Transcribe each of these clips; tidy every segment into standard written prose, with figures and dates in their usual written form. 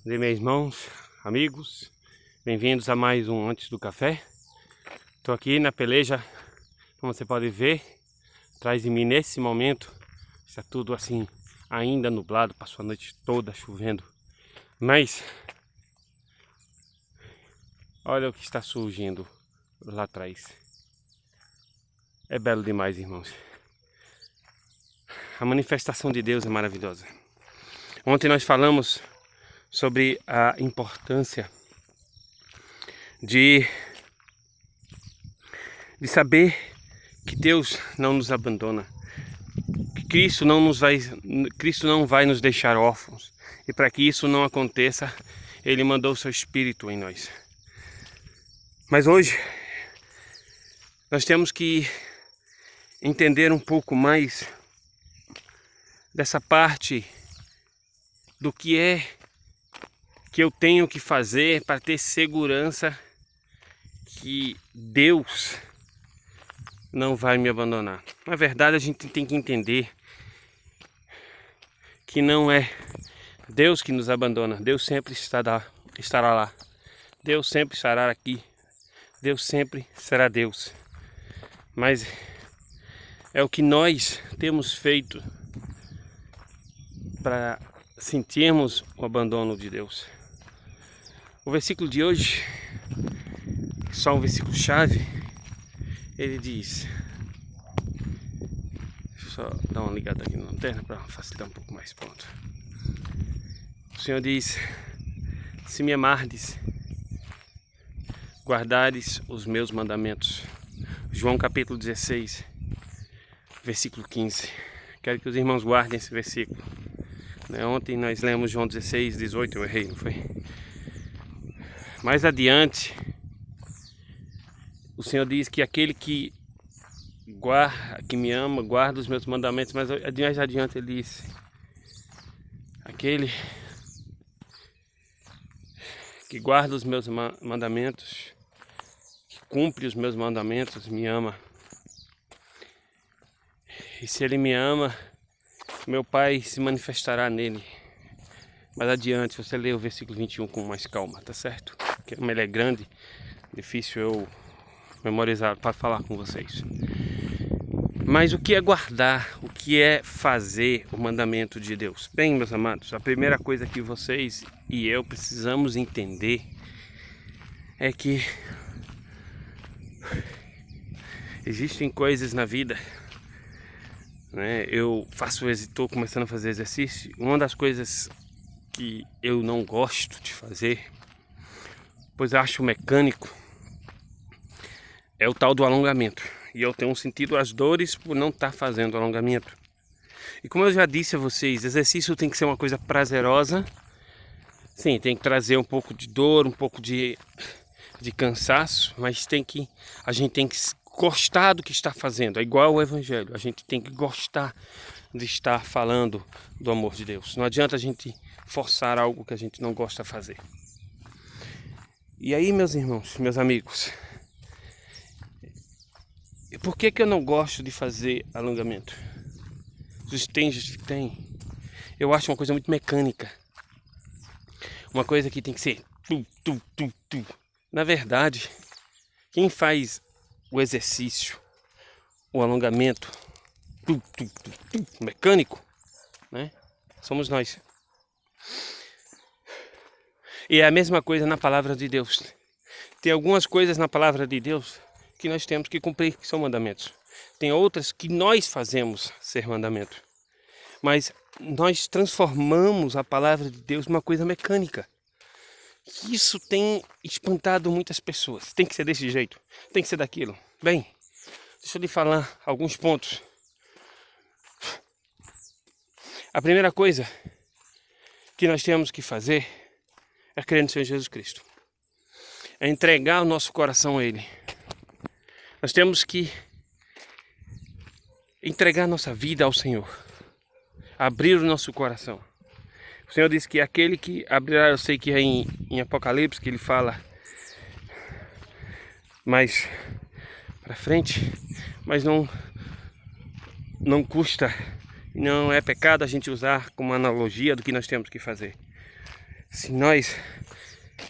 Meus irmãos, amigos, bem-vindos a mais um Antes do Café. Estou aqui na peleja, como você pode ver, atrás de mim nesse momento, está tudo assim, ainda nublado, passou a noite toda chovendo, mas olha o que está surgindo lá atrás. É belo demais, irmãos. A manifestação de Deus é maravilhosa. Ontem nós falamos sobre a importância de saber que Deus não nos abandona, que Cristo não vai nos deixar órfãos, e para que isso não aconteça, Ele mandou o seu Espírito em nós. Mas hoje nós temos que entender um pouco mais dessa parte do que é que eu tenho que fazer para ter segurança que Deus não vai me abandonar. Na verdade, a gente tem que entender que não é Deus que nos abandona. Deus sempre estará lá. Deus sempre estará aqui. Deus sempre será Deus. Mas é o que nós temos feito para sentirmos o abandono de Deus. O versículo de hoje, só um versículo chave, ele diz, deixa eu só dar uma ligada aqui na lanterna para facilitar um pouco mais, pronto. O Senhor diz: se me amardes, guardares os meus mandamentos. João capítulo 16, versículo 15. Quero que os irmãos guardem esse versículo. Ontem nós lemos João 16, 18, eu errei, não foi? Mais adiante, o Senhor diz que aquele que me ama, guarda os meus mandamentos. Mas mais adiante ele diz: aquele que guarda os meus mandamentos, que cumpre os meus mandamentos, me ama. E se ele me ama, meu Pai se manifestará nele. Mais adiante, você lê o versículo 21 com mais calma, tá certo? Porque ele é grande, difícil eu memorizar para falar com vocês. Mas o que é guardar? O que é fazer o mandamento de Deus? Bem, meus amados, a primeira coisa que vocês e eu precisamos entender é que existem coisas na vida, eu estou começando a fazer exercício. Uma das coisas que eu não gosto de fazer, pois eu acho mecânico, é o tal do alongamento. E eu tenho sentido as dores por não estar fazendo alongamento. E como eu já disse a vocês, exercício tem que ser uma coisa prazerosa. Sim, tem que trazer um pouco de dor, um pouco de cansaço, mas a gente tem que gostar do que está fazendo. É igual o Evangelho, a gente tem que gostar de estar falando do amor de Deus. Não adianta a gente forçar algo que a gente não gosta de fazer. E aí, meus irmãos, meus amigos, por que eu não gosto de fazer alongamento? Tem. Eu acho uma coisa muito mecânica. Uma coisa que tem que ser tu. Na verdade, quem faz o exercício, o alongamento mecânico, somos nós. E é a mesma coisa na palavra de Deus. Tem algumas coisas na palavra de Deus que nós temos que cumprir, que são mandamentos. Tem outras que nós fazemos ser mandamento. Mas nós transformamos a palavra de Deus numa coisa mecânica. Isso tem espantado muitas pessoas. Tem que ser desse jeito, tem que ser daquilo. Bem, deixa eu lhe falar alguns pontos. A primeira coisa que nós temos que fazer é crer no Senhor Jesus Cristo. É entregar o nosso coração a Ele. Nós temos que entregar nossa vida ao Senhor. Abrir o nosso coração. O Senhor disse que aquele que abrirá, eu sei que é em Apocalipse que ele fala mais para frente, mas não custa, não é pecado a gente usar como analogia do que nós temos que fazer. se nós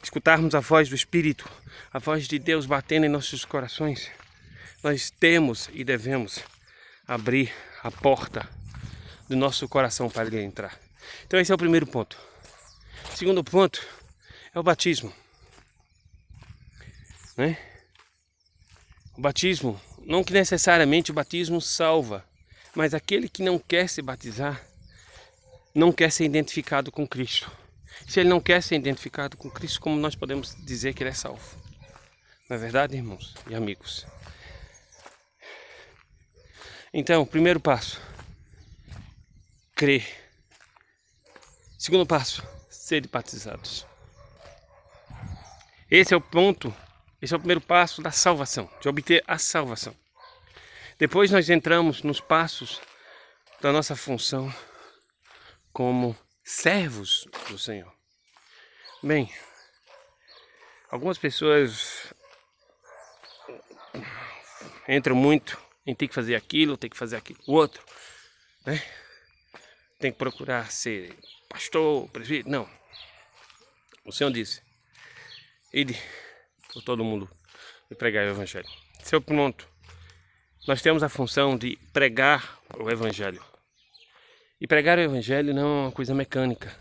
escutarmos a voz do Espírito, a voz de Deus batendo em nossos corações, nós temos e devemos abrir a porta do nosso coração para ele entrar. Então esse é o primeiro ponto. O segundo ponto é o batismo, né? O batismo, não que necessariamente o batismo salva, mas aquele que não quer se batizar, não quer ser identificado com Cristo. Se ele não quer ser identificado com Cristo, como nós podemos dizer que ele é salvo? Não é verdade, irmãos e amigos? Então, primeiro passo, crer. Segundo passo, ser batizados. Esse é o ponto, esse é o primeiro passo da salvação, de obter a salvação. Depois nós entramos nos passos da nossa função como servos do Senhor. Bem, algumas pessoas entram muito em ter que fazer aquilo, tem que fazer aquilo outro, né? Tem que procurar ser pastor, presbítero. Não. O Senhor disse: ide por todo mundo e pregai o Evangelho. Esse é o ponto. Nós temos a função de pregar o Evangelho. E pregar o Evangelho não é uma coisa mecânica.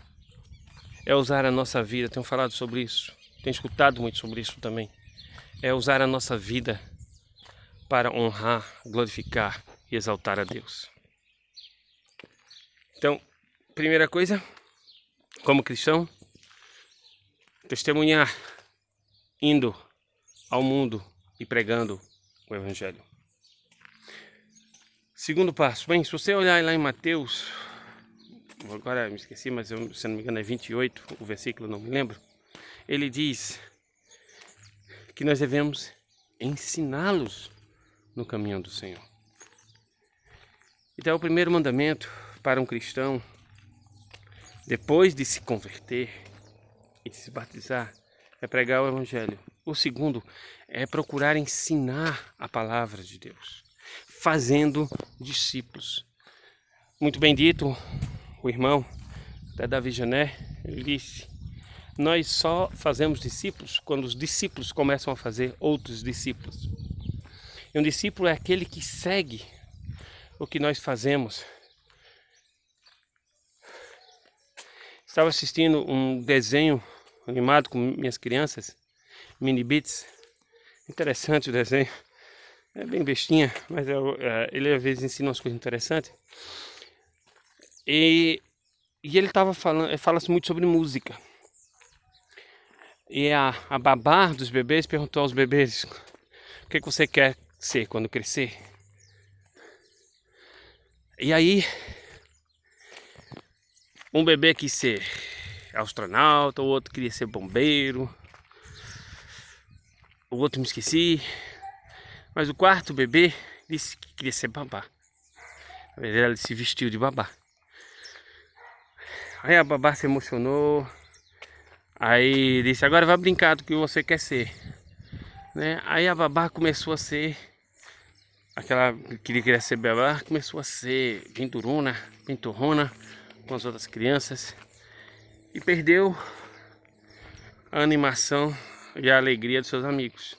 É usar a nossa vida. Tenho falado sobre isso. Tenho escutado muito sobre isso também. É usar a nossa vida para honrar, glorificar e exaltar a Deus. Então, primeira coisa, como cristão, testemunhar, indo ao mundo e pregando o Evangelho. Segundo passo, bem, se você olhar lá em Mateus, agora me esqueci, mas se não me engano é 28, o versículo não me lembro, ele diz que nós devemos ensiná-los no caminho do Senhor. Então, o primeiro mandamento para um cristão, depois de se converter e de se batizar, é pregar o Evangelho. O segundo é procurar ensinar a palavra de Deus, fazendo discípulos. Muito bem dito, o irmão da Davi Jané, ele disse: nós só fazemos discípulos quando os discípulos começam a fazer outros discípulos. E um discípulo é aquele que segue o que nós fazemos. Estava assistindo um desenho animado com minhas crianças, Mini Beats. Interessante o desenho. É bem bestinha, mas ele às vezes ensina umas coisas interessantes. E ele estava falando, fala-se muito sobre música. E a babá dos bebês perguntou aos bebês: o que você quer ser quando crescer? E aí, um bebê quis ser astronauta, o outro queria ser bombeiro, o outro me esqueci, mas o quarto bebê disse que queria ser babá. Na verdade, ele se vestiu de babá. Aí a babá se emocionou, aí disse: agora vai brincar do que você quer ser, né? Aí a babá começou a ser, aquela que queria ser babá, começou a ser pinturrona com as outras crianças e perdeu a animação e a alegria dos seus amigos,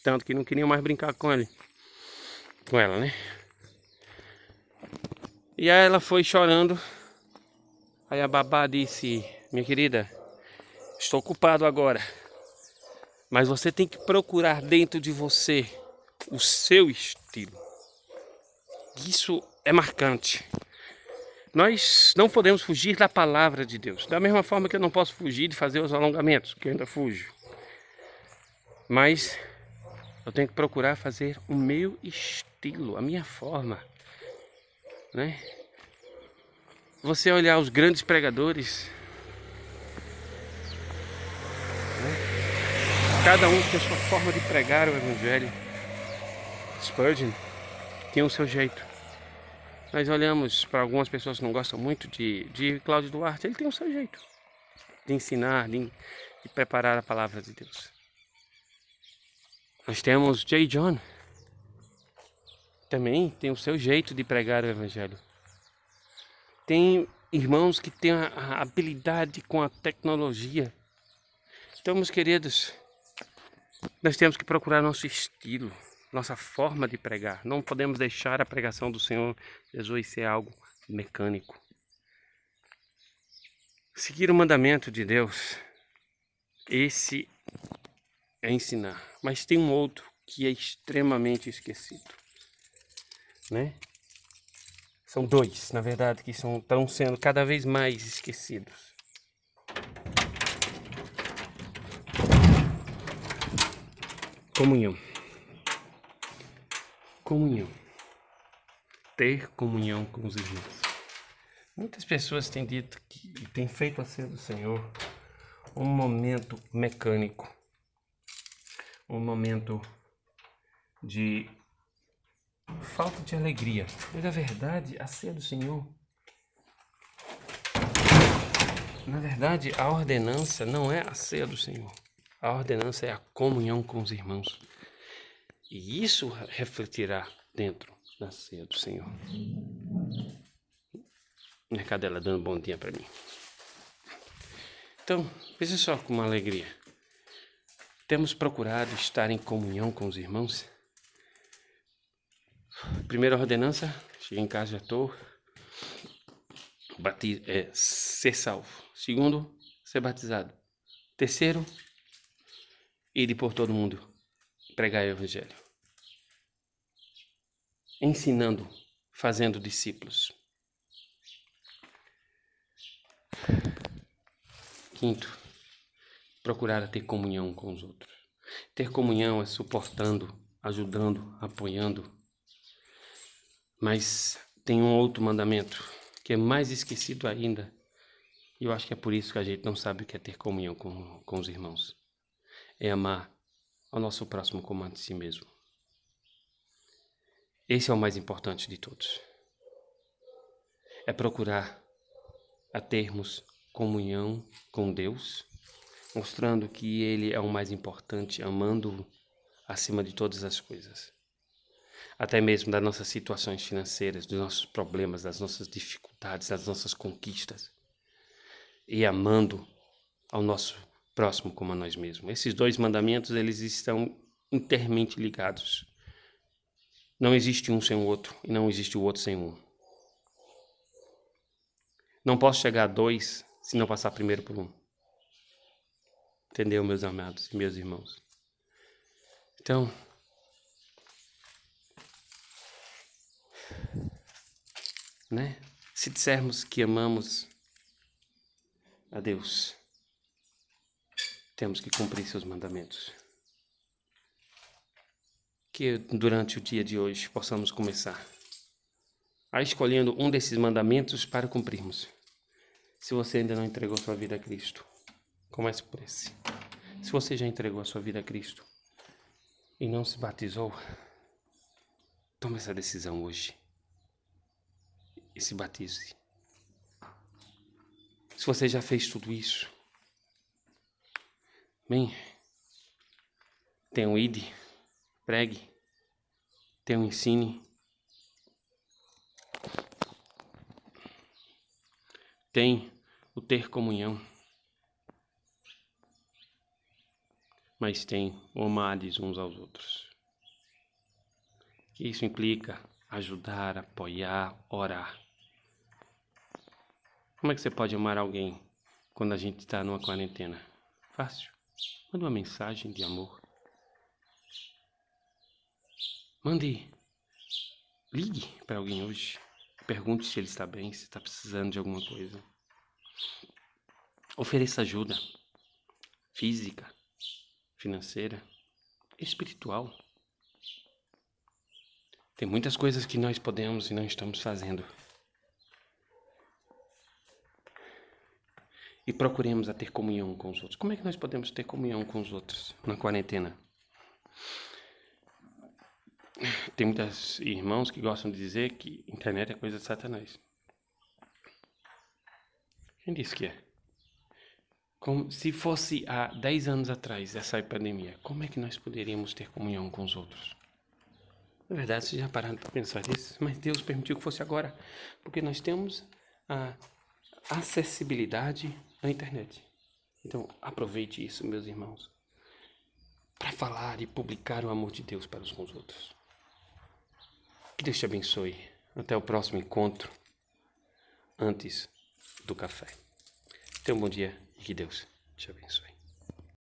tanto que não queriam mais brincar com ela, né? E aí ela foi chorando. Aí a babá disse: minha querida, estou ocupado agora, mas você tem que procurar dentro de você o seu estilo. Isso é marcante. Nós não podemos fugir da palavra de Deus. Da mesma forma que eu não posso fugir de fazer os alongamentos, que eu ainda fujo. Mas eu tenho que procurar fazer o meu estilo, a minha forma, né? Você olhar os grandes pregadores, né? Cada um tem a sua forma de pregar o Evangelho. Spurgeon tem o seu jeito. Nós olhamos para algumas pessoas que não gostam muito de Cláudio Duarte. Ele tem o seu jeito de ensinar, de preparar a palavra de Deus. Nós temos J. John. Também tem o seu jeito de pregar o Evangelho. Tem irmãos que têm a habilidade com a tecnologia. Então, meus queridos, nós temos que procurar nosso estilo, nossa forma de pregar. Não podemos deixar a pregação do Senhor Jesus ser algo mecânico. Seguir o mandamento de Deus, esse é ensinar. Mas tem um outro que é extremamente esquecido, né? São dois, na verdade, que estão sendo cada vez mais esquecidos. Comunhão. Comunhão. Ter comunhão com os irmãos. Muitas pessoas têm dito que têm feito a ceia do Senhor um momento mecânico, um momento de falta de alegria. Mas na verdade, a ceia do Senhor, na verdade, a ordenança não é a ceia do Senhor. A ordenança é a comunhão com os irmãos. E isso refletirá dentro da ceia do Senhor. Minha cadela dando bom dia para mim. Então, veja só com uma alegria. Temos procurado estar em comunhão com os irmãos. Primeira ordenança, cheguei em casa, já estou. Ser salvo. Segundo, ser batizado. Terceiro, ir por todo mundo, pregar o evangelho. Ensinando, fazendo discípulos. Quinto, procurar ter comunhão com os outros. Ter comunhão é suportando, ajudando, apoiando. Mas tem um outro mandamento que é mais esquecido ainda. E eu acho que é por isso que a gente não sabe o que é ter comunhão com os irmãos. É amar ao nosso próximo como a si mesmo. Esse é o mais importante de todos. É procurar a termos comunhão com Deus, mostrando que Ele é o mais importante, amando-o acima de todas as coisas. Até mesmo das nossas situações financeiras, dos nossos problemas, das nossas dificuldades, das nossas conquistas. E amando ao nosso próximo como a nós mesmos. Esses dois mandamentos, eles estão inteiramente ligados. Não existe um sem o outro e não existe o outro sem um. Não posso chegar a dois se não passar primeiro por um. Entendeu, meus amados e meus irmãos? Então, né? Se dissermos que amamos a Deus, temos que cumprir seus mandamentos. Que durante o dia de hoje possamos começar a escolhendo um desses mandamentos para cumprirmos. Se você ainda não entregou sua vida a Cristo, comece por esse. Se você já entregou a sua vida a Cristo e não se batizou, tome essa decisão hoje e se batize. Se você já fez tudo isso, bem, tem um ide, pregue, tem um ensine, tem o ter comunhão, mas tem o amares uns aos outros. Isso implica ajudar, apoiar, orar. Como é que você pode amar alguém quando a gente está numa quarentena? Fácil. Manda uma mensagem de amor. Ligue para alguém hoje. Pergunte se ele está bem, se está precisando de alguma coisa. Ofereça ajuda física, financeira, espiritual. Tem muitas coisas que nós podemos e não estamos fazendo. E procuremos a ter comunhão com os outros. Como é que nós podemos ter comunhão com os outros na quarentena? Tem muitos irmãos que gostam de dizer que internet é coisa de Satanás. Quem disse que é? Como se fosse há 10 anos atrás essa pandemia, como é que nós poderíamos ter comunhão com os outros? Na verdade, vocês já pararam para pensar nisso? Mas Deus permitiu que fosse agora, porque nós temos a acessibilidade à internet. Então, aproveite isso, meus irmãos, para falar e publicar o amor de Deus para uns com os outros. Que Deus te abençoe. Até o próximo encontro, antes do café. Tenha um bom dia e que Deus te abençoe.